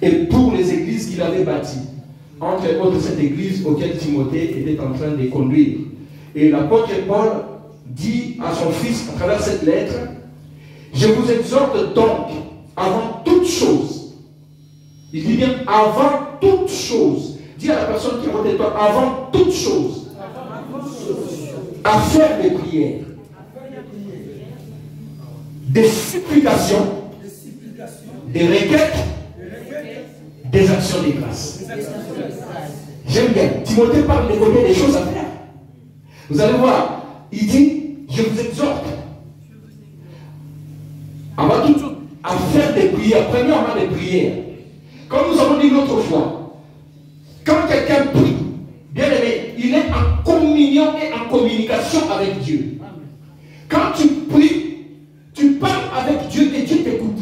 et pour les églises qu'il avait bâties, entre autres cette église auquel Timothée était en train de conduire. Et l'apôtre Paul dit à son fils, à travers cette lettre, « Je vous exhorte donc, avant toute chose, il dit bien avant toute chose, dis à la personne qui est à côté de toi, avant toute chose, à faire des prières, des supplications, des requêtes, des actions de grâce. » J'aime bien. Timothée parle de combien de choses à faire. Vous allez voir, il dit, je vous exhorte, avant toute chose, à faire des prières. Premièrement, des prières. Comme nous avons dit l'autre fois, quand quelqu'un prie, bien aimé, il est en communion et en communication avec Dieu. Quand tu pries, tu parles avec Dieu et Dieu t'écoute.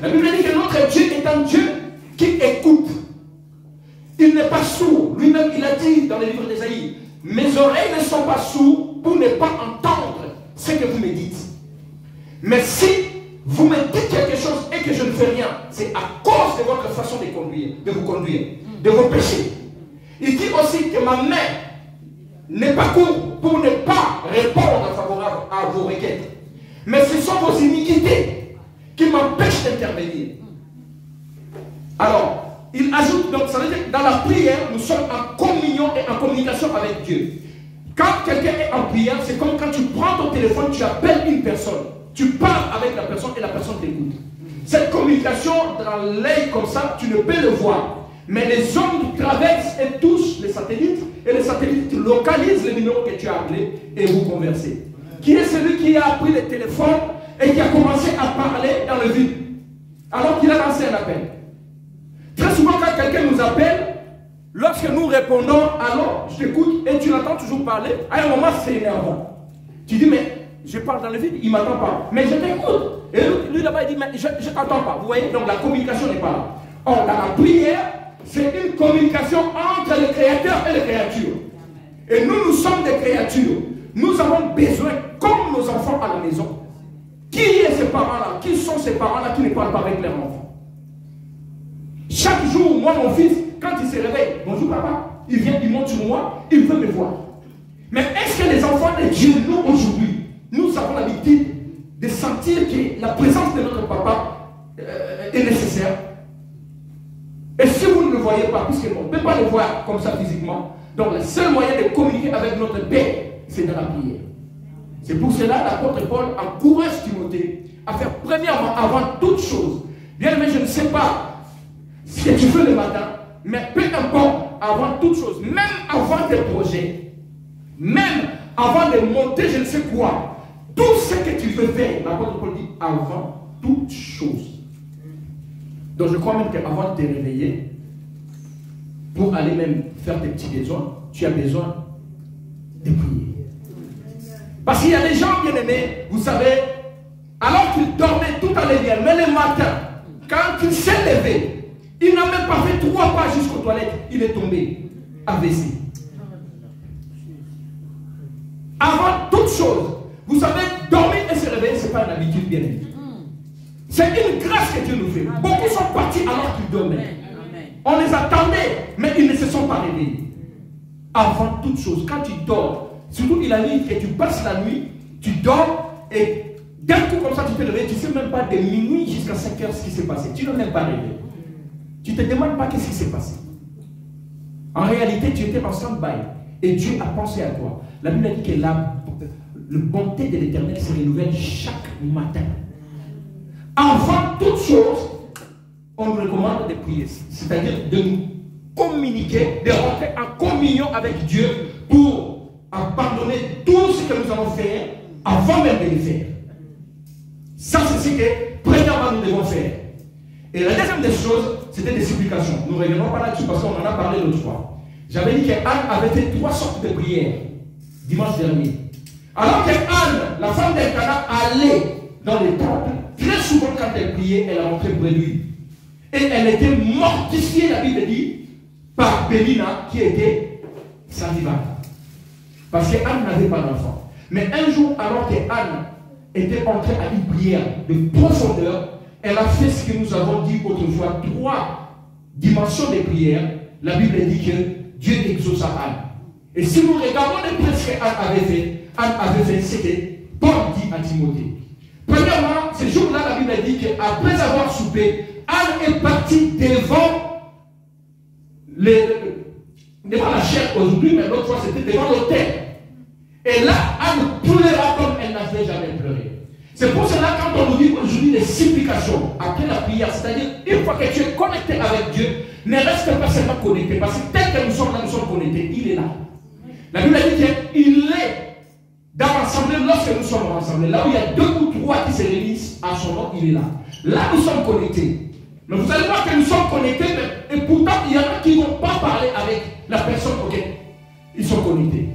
La Bible dit que notre Dieu est un Dieu qui écoute. Il n'est pas sourd. Lui-même, il a dit dans le livre d'Ésaïe, mes oreilles ne sont pas sourdes pour ne pas entendre ce que vous me dites. Mais si vous me dites quelque chose et que je ne fais rien, c'est à cause de votre façon de vous conduire, de vos péchés. Il dit aussi que ma main n'est pas courte pour ne pas répondre favorable à vos requêtes. Mais ce sont vos iniquités qui m'empêchent d'intervenir. Alors, il ajoute, donc ça veut dire que dans la prière, nous sommes en communion et en communication avec Dieu. Quand quelqu'un est en prière, c'est comme quand tu prends ton téléphone, tu appelles une personne. Tu parles avec la personne et la personne t'écoute. Cette communication, dans l'œil comme ça, tu ne peux le voir. Mais les ondes traversent et touchent les satellites, et les satellites localisent le numéro que tu as appelé et vous conversez. Qui est celui qui a pris le téléphone et qui a commencé à parler dans le vide, alors qu'il a lancé un appel? Très souvent, quand quelqu'un nous appelle, lorsque nous répondons, alors je t'écoute, et tu l'entends toujours parler, à un moment c'est énervant. Tu dis, mais je parle dans le vide, il ne m'entend pas. Mais je t'écoute. Et lui là-bas, il dit, mais je ne t'entends pas. Vous voyez, donc la communication n'est pas là. Or, dans la prière, c'est une communication entre le Créateur et les créatures. Et nous sommes des créatures. Nous avons besoin, comme nos enfants à la maison. Qui est ces parents-là? Qui sont ces parents-là qui ne parlent pas avec leurs enfants? Chaque jour, moi, mon fils, quand il se réveille, bonjour papa, il vient, il monte sur moi, il veut me voir. Mais est-ce que les enfants de Dieu, nous aujourd'hui, nous avons l'habitude de sentir que la présence de notre papa est nécessaire? Et si vous ne le voyez pas, puisqu'on ne peut pas le voir comme ça physiquement, donc le seul moyen de communiquer avec notre Père, c'est dans la prière. C'est pour cela l'apôtre Paul encourage Timothée à faire premièrement, avant toute chose. Bien aimé, je ne sais pas ce que tu fais le matin, mais peu importe, avant toute chose, même avant tes projets, même avant de monter je ne sais quoi, tout ce que tu veux faire, l'apôtre Paul dit avant toute chose. Donc je crois même qu'avant de te réveiller, pour aller même faire tes petits besoins, tu as besoin de prier. Parce qu'il y a des gens bien aimés, vous savez, alors qu'ils dormaient tout allait bien, mais le matin, quand il s'est levé, il n'a même pas fait 3 pas jusqu'aux toilettes, il est tombé AVC. Avant toute chose, vous savez, dormir et se réveiller, ce n'est pas une habitude bien aimée. C'est une grâce que Dieu nous fait. Beaucoup sont partis alors qu'ils dormaient. On les attendait, mais ils ne se sont pas réveillés. Avant toute chose, quand tu dors, surtout il a dit que tu passes la nuit, tu dors et d'un coup comme ça tu te réveilles, tu ne sais même pas de minuit jusqu'à 5 heures ce qui s'est passé. Tu n'as même pas réveillé. Tu ne te demandes pas qu'est-ce qui s'est passé. En réalité, tu étais en stand-by et Dieu a pensé à toi. La Bible dit que la bonté de l'Éternel se renouvelle chaque matin. Avant toute chose, on nous recommande de prier, c'est-à-dire de nous communiquer, de rentrer en communion avec Dieu pour pardonner tout ce que nous avons fait avant même de le faire. Ça, c'est ce que premièrement nous devons faire. Et la deuxième des choses, c'était des supplications. Nous ne reviendrons pas là-dessus parce qu'on en a parlé l'autre fois. J'avais dit qu'Anne avait fait 3 sortes de prières dimanche dernier. Alors qu'Anne, la femme d'Elkana, allait dans les temples, très souvent quand elle priait, elle rentrait près de lui. Et elle était mortifiée, la Bible dit, par Pélina qui était sa rivale. Parce qu'Anne n'avait pas d'enfant. Mais un jour, alors qu'Anne était entrée à une prière de profondeur, elle a fait ce que nous avons dit autrefois, 3 dimension des prières, la Bible dit que Dieu exauce Anne. Et si nous regardons les prêches qu'Anne avait fait, c'était Paul dit à Timothée. Premièrement, ce jour-là, la Bible dit qu'après avoir soupé, Anne est partie devant la chair aujourd'hui, mais l'autre fois c'était devant l'autel. Et là, Anne pleura comme elle n'avait jamais pleuré. C'est pour cela quand on nous dit aujourd'hui des supplications après la prière, c'est-à-dire une fois que tu es connecté avec Dieu, ne reste pas seulement connecté, parce que tel que nous sommes là, nous sommes connectés, il est là. La Bible dit qu'il est dans l'assemblée lorsque nous sommes ensemble. Là où il y a 2 ou 3 qui se réunissent à son nom, il est là. Là, nous sommes connectés. Mais vous allez voir que nous sommes connectés, et pourtant, il y en a qui n'ont pas parlé avec la personne auquel ils sont connectés.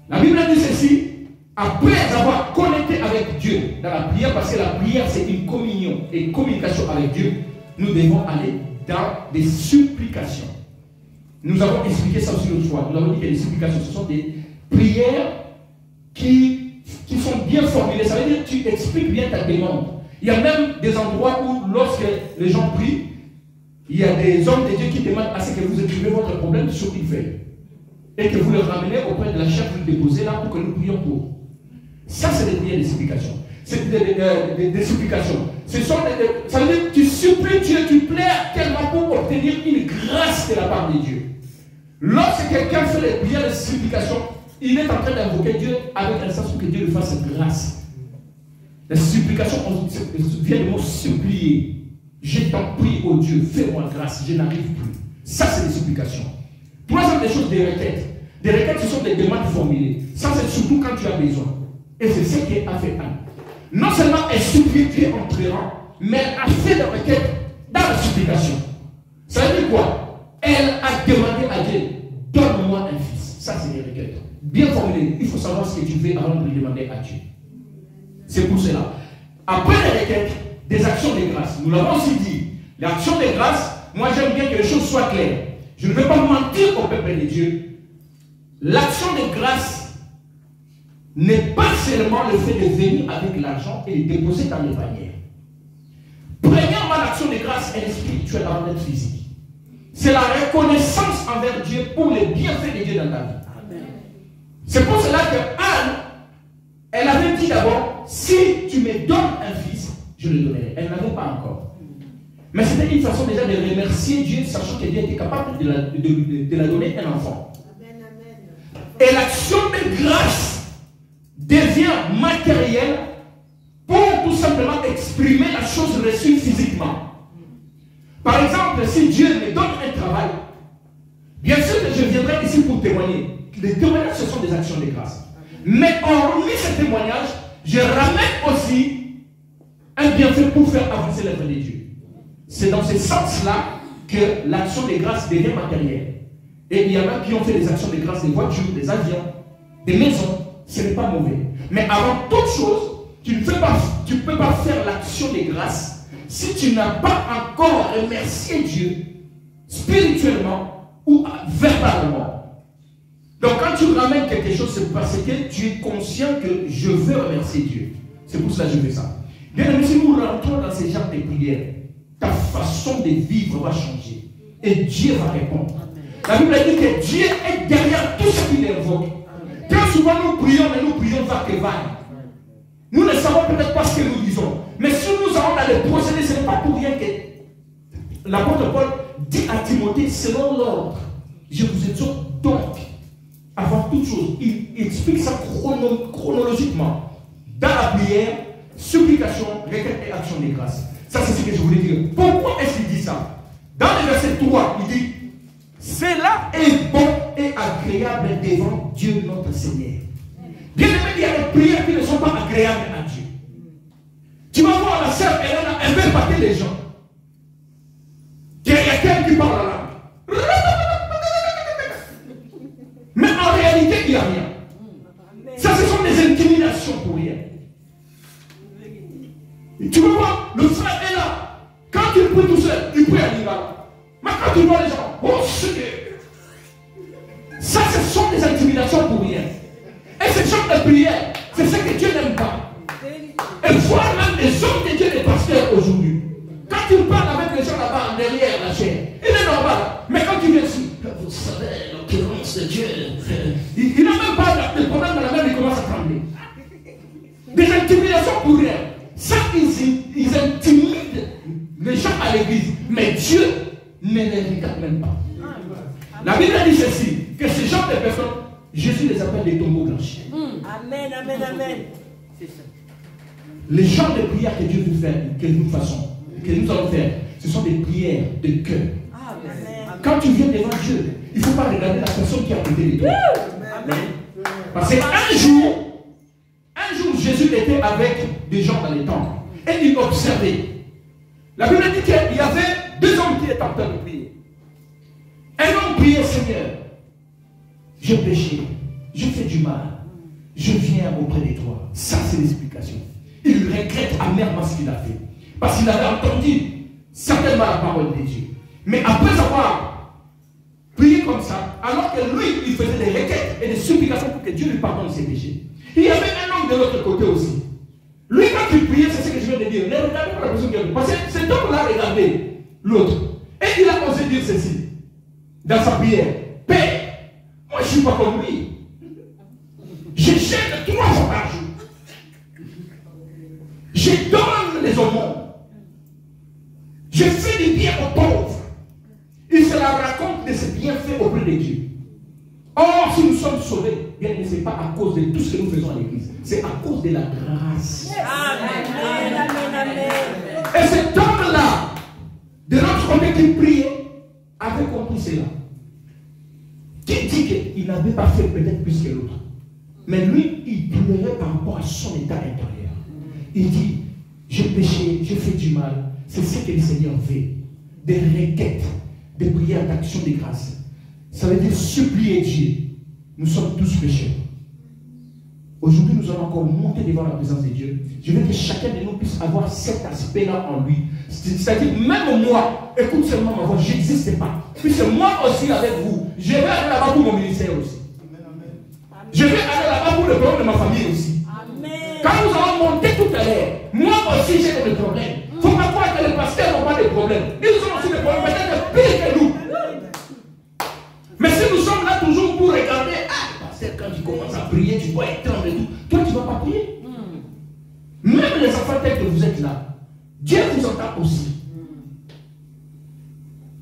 La Bible dit ceci, après avoir connecté avec Dieu dans la prière, parce que la prière c'est une communion et une communication avec Dieu, nous devons aller dans des supplications. Nous avons expliqué ça aussi l'autre fois. Nous avons dit que les supplications, ce sont des prières qui sont bien formulées. Ça veut dire que tu expliques bien ta demande. Il y a même des endroits où, lorsque les gens prient, il y a des hommes de Dieu qui demandent à ce que vous écrivez votre problème sur une feuille. Et que vous le ramenez auprès de la chef, vous le déposez là pour que nous prions pour. Ça, c'est des prières de supplication. C'est des supplications. Ça veut dire que tu supplies Dieu, tu plaires tellement pour obtenir une grâce de la part de Dieu. Lorsque quelqu'un fait les prières de supplication, il est en train d'invoquer Dieu avec un sens pour que Dieu lui fasse grâce. La supplication vient du mot supplier. Je t'en prie, oh Dieu, fais-moi grâce, je n'arrive plus. Ça, c'est des supplications. Troisième des choses, des requêtes. Des requêtes, ce sont des demandes formulées. Ça, c'est surtout quand tu as besoin. Et c'est ce qu'a fait Anne. Non seulement elle supplie Dieu en priant, mais elle a fait des requêtes dans la supplication. Ça veut dire quoi? Elle a demandé à Dieu, donne-moi un fils. Ça, c'est des requêtes. Bien formulées. Il faut savoir ce que tu veux avant de lui demander à Dieu. C'est pour cela. Après les requêtes, des actions de grâce. Nous l'avons aussi dit. L'action de grâce, moi j'aime bien que les choses soient claires. Je ne veux pas mentir au peuple de Dieu. L'action de grâce n'est pas seulement le fait de venir avec l'argent et le déposer dans les paniers. Premièrement, l'action de grâce, elle est spirituelle avant d'être physique. C'est la reconnaissance envers Dieu pour les bienfaits de Dieu dans ta vie. C'est pour cela que Anne, elle avait dit d'abord, si tu me donnes un fils, je le donnerai. Elle n'avait pas encore. Mais c'était une façon déjà de remercier Dieu, sachant que Dieu était capable de la donner un enfant. Et l'action de grâce devient matérielle pour tout simplement exprimer la chose reçue physiquement. Par exemple, si Dieu me donne un travail, bien sûr que je viendrai ici pour témoigner. Les témoignages, ce sont des actions de grâce. Mais hormis ce témoignage, je ramène aussi un bienfait pour faire avancer l'œuvre de Dieu. C'est dans ce sens-là que l'action de grâce devient matérielle. Et il y en a qui ont fait des actions de grâce, des voitures, des avions, des maisons. Ce n'est pas mauvais. Mais avant toute chose, tu ne peux pas faire l'action de grâce si tu n'as pas encore remercié Dieu spirituellement ou verbalement. Donc quand tu ramènes quelque chose, c'est parce que tu es conscient que je veux remercier Dieu. C'est pour cela que je fais ça. Bien aimé, si nous rentrons dans ces genres de prières, ta façon de vivre va changer. Et Dieu va répondre. La Bible dit que Dieu est derrière tout ce qu'il invoque. Très souvent nous prions, mais nous prions va que vaille. Nous ne savons peut-être pas ce que nous disons. Mais si nous allons dans les procédés, ce n'est pas pour rien que l'apôtre Paul dit à Timothée, selon l'ordre, je vous exhorte donc, avant toute chose, il explique ça chronologiquement. Dans la prière, supplication, requête et action de grâce. Ça, c'est ce que je voulais dire. Pourquoi est-ce qu'il dit ça? Dans le verset 3, il dit, cela est bon et agréable devant Dieu notre Seigneur. Bien aimé, il y a des prières qui ne sont pas agréables à Dieu. Tu vas voir la sœur Hélène, elle veut battre les gens. Il y a quelqu'un qui parle là. Mais en réalité, il n'y a rien. Ça, ce sont des intimidations pour rien. Tu vas voir, le frère est là. Quand il prie tout seul, il prie à l'Iran. Mais quand tu vois les gens, oh Seigneur. Ça, ce sont des intimidations pour rien. Et ce genre de prière, c'est ce que Dieu n'aime pas. Et voir même des hommes de Dieu, des pasteurs aujourd'hui. Quand tu parles avec les gens là-bas, derrière la chair, il est normal. Mais quand tu viens ici, vous savez, l'occurrence de Dieu, il n'a même pas de problème dans la main, il commence à trembler. Des intimidations pour rien. Ça, ils intimident les gens à l'église. Mais Dieu ne les regarde même pas. La Bible dit ceci, que ces gens de personnes, Jésus les appelle des tombeaux blanchis. Amen, amen, amen. C'est ça. Les genres de prières que Dieu veut faire, que nous allons faire, ce sont des prières de cœur. Amen. Quand tu viens devant Dieu, il ne faut pas regarder la personne qui a côté de toi. Amen. Parce qu'un jour, Jésus était avec des gens dans les temples et il observait. La Bible dit qu'il y avait deux hommes qui étaient en train de prier. Un homme priait, Seigneur, j'ai péché, je fais du mal, je viens auprès de toi. Ça, c'est l'explication. Il regrette amèrement ce qu'il a fait. Parce qu'il avait entendu certainement la parole de Dieu. Mais après avoir prié comme ça, alors que lui, il faisait des requêtes et des supplications pour que Dieu lui pardonne ses péchés. Il y avait un homme de l'autre côté aussi. Lui, quand il priait, c'est ce que je viens de dire. Ne regardez pas la personne qui a vu. Parce que cet homme-là regardé l'autre. Et il a osé dire ceci dans sa prière. Père, moi je ne suis pas comme lui. Je jeûne 3 fois par jour. Je donne les aumônes. Je fais du bien aux pauvres. Il se la raconte de ses bienfaits auprès de Dieu. Or, si nous sommes sauvés, bien, ce n'est pas à cause de tout ce que nous faisons à l'église. C'est à cause de la grâce. Amen, amen, amen. Et cet homme-là, de l'autre côté qui priait, avait compris cela. Qui dit qu'il n'avait pas fait peut-être plus que l'autre. Mais lui, il pleurait par rapport à son état intérieur. Il dit, j'ai péché, j'ai fait du mal. C'est ce que le Seigneur veut. Des requêtes, des prières d'action de grâce. Ça veut dire supplier Dieu. Nous sommes tous pécheurs. Aujourd'hui, nous allons encore monter devant la présence de Dieu. Je veux que chacun de nous puisse avoir cet aspect-là en lui. C'est-à-dire, même moi, écoute seulement ma voix, je n'existe pas. Puisque moi aussi, avec vous, je vais aller là-bas pour mon ministère aussi. Je vais aller là-bas pour le problème de ma famille aussi. Amen. Quand nous allons monter tout à l'heure, moi aussi j'ai des problèmes. Il ne faut pas croire que les pasteurs n'ont pas de problèmes. Ils ont aussi des problèmes, peut-être pire que nous. Mais si nous sommes là toujours pour regarder, ah, pasteur, quand tu commences à prier, tu vois étendre et tout, toi tu ne vas pas prier. Même les enfants tels que vous êtes là, Dieu vous entend aussi.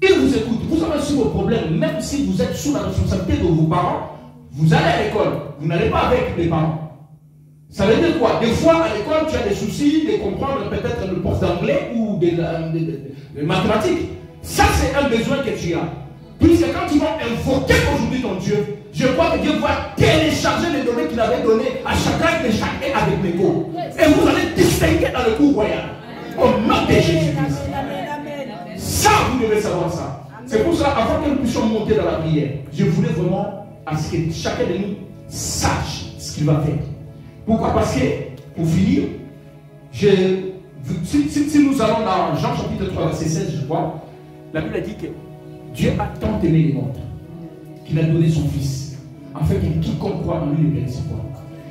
Il vous écoute. Vous avez aussi vos problèmes, même si vous êtes sous la responsabilité de vos parents. Vous allez à l'école, vous n'allez pas avec les parents. Ça veut dire quoi? Des fois, à l'école, tu as des soucis de comprendre peut-être le prof d'anglais ou de mathématiques. Ça, c'est un besoin que tu as. Puisque quand tu vas invoquer aujourd'hui ton Dieu, je crois que Dieu va télécharger les données qu'il avait données à chacun de chacun avec les cours. Et vous allez distinguer dans le cours royal. Au nom de Jésus-Christ. Ça, vous devez savoir ça. C'est pour ça, avant que nous puissions monter dans la prière, je voulais vraiment à ce que chacun de nous sache ce qu'il va faire. Pourquoi? Parce que, pour finir, si nous allons dans Jean chapitre 3, verset 16, je crois, la Bible a dit que Dieu a tant aimé le monde qu'il a donné son Fils, afin que quiconque croit en lui ne périsse point.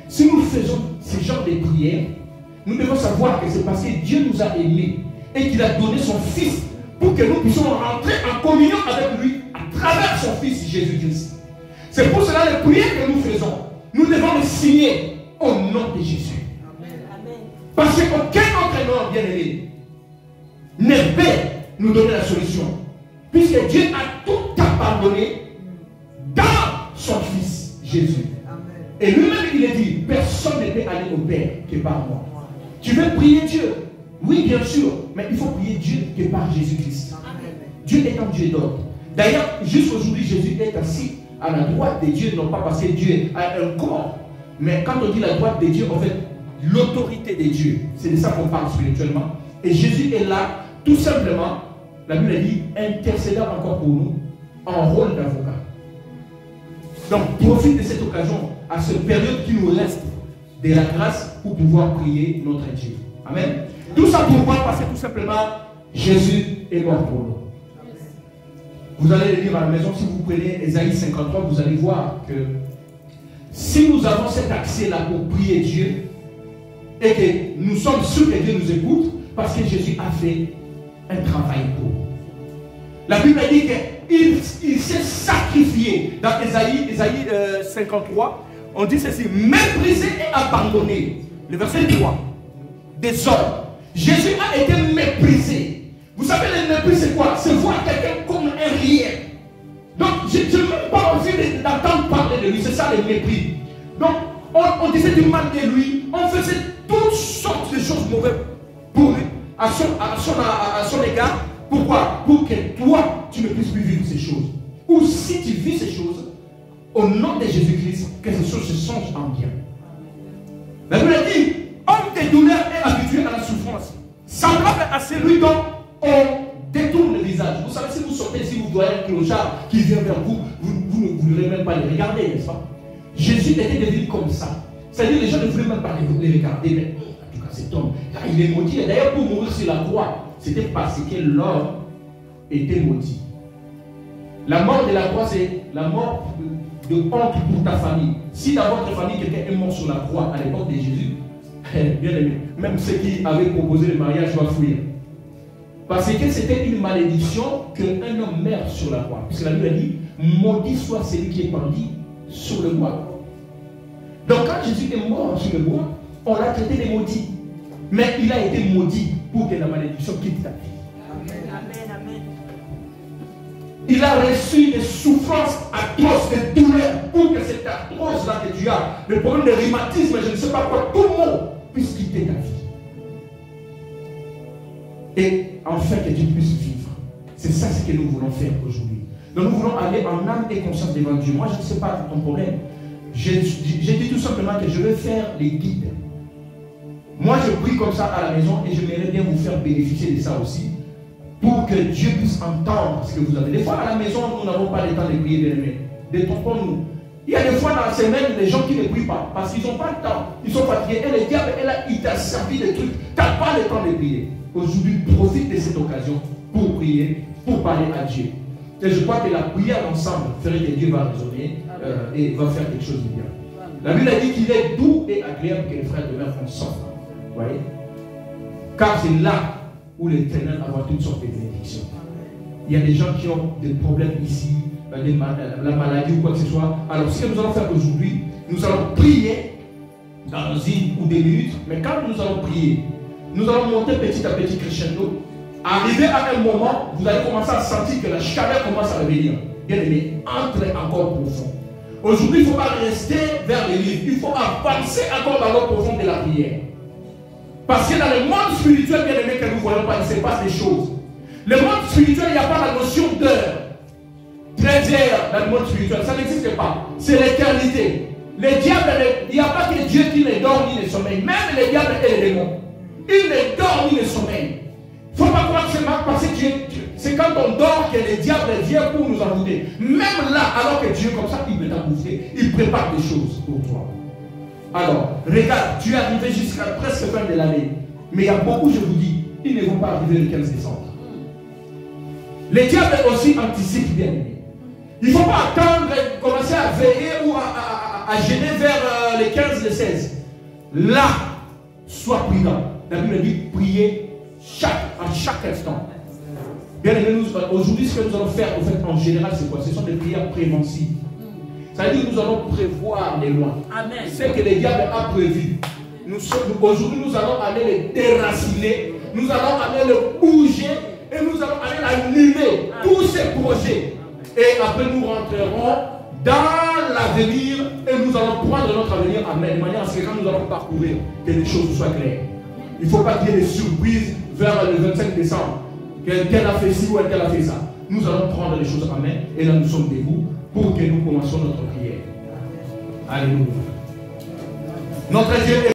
Si nous faisons ce genre de prières, nous devons savoir que c'est parce que Dieu nous a aimés et qu'il a donné son Fils pour que nous puissions rentrer en communion avec lui à travers son Fils Jésus-Christ. C'est pour cela les prières que nous faisons, nous devons les signer au nom de Jésus. Amen. Parce qu'aucun autre nom, bien aimé, ne peut nous donner la solution. Puisque Dieu a tout pardonné dans son Fils Jésus. Amen. Et lui-même il a dit, personne ne peut aller au Père que par moi. Tu veux prier Dieu? Oui, bien sûr, mais il faut prier Dieu que par Jésus-Christ. Dieu est un Dieu d'ordre. D'ailleurs, jusqu'aujourd'hui, Jésus est assis à la droite de Dieu, non pas parce que Dieu a un corps, mais quand on dit la droite de Dieu, en fait, l'autorité de Dieu. C'est de ça qu'on parle spirituellement. Et Jésus est là, tout simplement, la Bible dit, intercédant encore pour nous, en rôle d'avocat. Donc, profite de cette occasion, à cette période qui nous reste, de la grâce pour pouvoir prier notre Dieu. Amen. Tout ça pourquoi? Parce que tout simplement, Jésus est mort pour nous. Vous allez le lire à la maison, si vous prenez Ésaïe 53, vous allez voir que si nous avons cet accès-là pour prier Dieu, et que nous sommes sûrs que Dieu nous écoute, parce que Jésus a fait un travail beau. La Bible dit qu'il s'est sacrifié. Dans Ésaïe 53, on dit ceci: méprisé et abandonné. Le verset 3. Des hommes. Jésus a été méprisé. Vous savez, le mépris, c'est quoi? C'est voir quelqu'un comme un rien. Donc, je n'ai même pas envie d'entendre parler de lui. C'est ça le mépris. Donc, on disait du mal de lui. On faisait toutes sortes de choses mauvaises pour lui, à son égard. Pourquoi? Pour que toi, tu ne puisses plus vivre ces choses. Ou si tu vis ces choses, au nom de Jésus-Christ, que ces choses se changent en bien. La Bible dit: homme de douleur est habitué à la souffrance, semblable à celui dont on détourne le visage. Vous savez, si vous sortez, si vous voyez un clochard qui vient vers vous, vous ne voulez même pas les regarder, n'est-ce pas? Jésus était devenu comme ça. C'est-à-dire les gens ne voulaient même pas les regarder. Mais en tout cas, cet homme, il est maudit. Et d'ailleurs, pour mourir sur la croix, c'était parce que l'homme était maudit. La mort de la croix, c'est la mort de honte pour ta famille. Si dans votre famille, quelqu'un est mort sur la croix à l'époque de Jésus, bien aimé, même ceux qui avaient proposé le mariage doivent fuir. Parce que c'était une malédiction qu'un homme meurt sur la croix. Puisque la Bible dit: maudit soit celui qui est pendu sur le bois. Donc quand Jésus est mort sur le bois, on l'a traité de maudit. Mais il a été maudit pour que la malédiction quitte ta vie. Amen, amen, amen. Il a reçu des souffrances atroces, des douleurs, pour que cette atroce-là que tu as, le problème de rhumatisme, je ne sais pas quoi, tout le monde puisse quitter ta vie. Et enfin que tu puisses vivre. C'est ça ce que nous voulons faire aujourd'hui. Donc nous voulons aller en âme et conscience devant Dieu. Moi je ne sais pas ton problème. J'ai dit tout simplement que je vais faire les guides. Moi je prie comme ça à la maison et j'aimerais bien vous faire bénéficier de ça aussi. Pour que Dieu puisse entendre ce que vous avez. Des fois à la maison, nous n'avons pas le temps de prier, bien-aimés. Détrompons-nous. Il y a des fois dans la semaine, des gens qui ne prient pas. Parce qu'ils n'ont pas le temps. Ils sont fatigués. Et le diable, il t'a servi des trucs. Tu n'as pas le temps de prier. Aujourd'hui, profite de cette occasion pour prier, pour parler à Dieu. Et je crois que la prière ensemble ferait que Dieu va raisonner et va faire quelque chose de bien. La Bible a dit qu'il est doux et agréable que les frères demeurent ensemble. Vous voyez? Car c'est là où l'Éternel a toutes sortes de bénédictions. Il y a des gens qui ont des problèmes ici, la maladie ou quoi que ce soit. Alors ce que nous allons faire aujourd'hui, nous allons prier dans une ou 2 minutes. Mais quand nous allons prier, nous allons monter petit à petit crescendo. Arrivé à un moment, vous allez commencer à sentir que la chaleur commence à revenir. Bien aimé, entrez encore profond. Aujourd'hui, il ne faut pas rester vers les livres. Il faut avancer encore dans l'eau profonde de la prière. Parce que dans le monde spirituel, bien aimé, que nous ne voyons pas, il se passe des choses. Le monde spirituel, il n'y a pas la notion d'heure. 13 heures dans le monde spirituel, ça n'existe pas. C'est l'éternité. Le diable, il n'y a pas que Dieu qui ne dort ni ne sommeille. Même les diables et les démons. Ils ne dorment ni ne sommeillent. Il ne faut pas croire que c'est mal parce que c'est quand on dort que le diable vient pour nous embouter. Même là, alors que Dieu, comme ça, il veut t'embouter, il prépare des choses pour toi. Alors, regarde, tu es arrivé jusqu'à presque fin de l'année. Mais il y a beaucoup, je vous dis, ils ne vont pas arriver le 15 décembre. Les diables aussi anticipent bien. Il ne faut pas attendre, commencer à veiller ou à gêner vers les 15, les 16. Là, sois prudent. La Bible dit prier à chaque instant. Bien aimé, aujourd'hui, ce que nous allons faire, en fait, en général, c'est quoi? Ce sont des prières préventives. Ça veut dire que nous allons prévoir les lois. Ce que le diable a prévu. Aujourd'hui, nous allons aller les déraciner. Nous allons aller le bouger. Et nous allons aller annuler tous ces projets. Et après, nous rentrerons dans l'avenir. Et nous allons prendre notre avenir en main. De manière à ce que quand nous allons parcourir, que les choses soient claires. Il ne faut pas qu'il y ait des surprises vers le 25 décembre. Qu'elle a fait ci ou qu'elle a fait ça. Nous allons prendre les choses en main. Et là, nous sommes debout pour que nous commencions notre prière. Alléluia. Notre Dieu est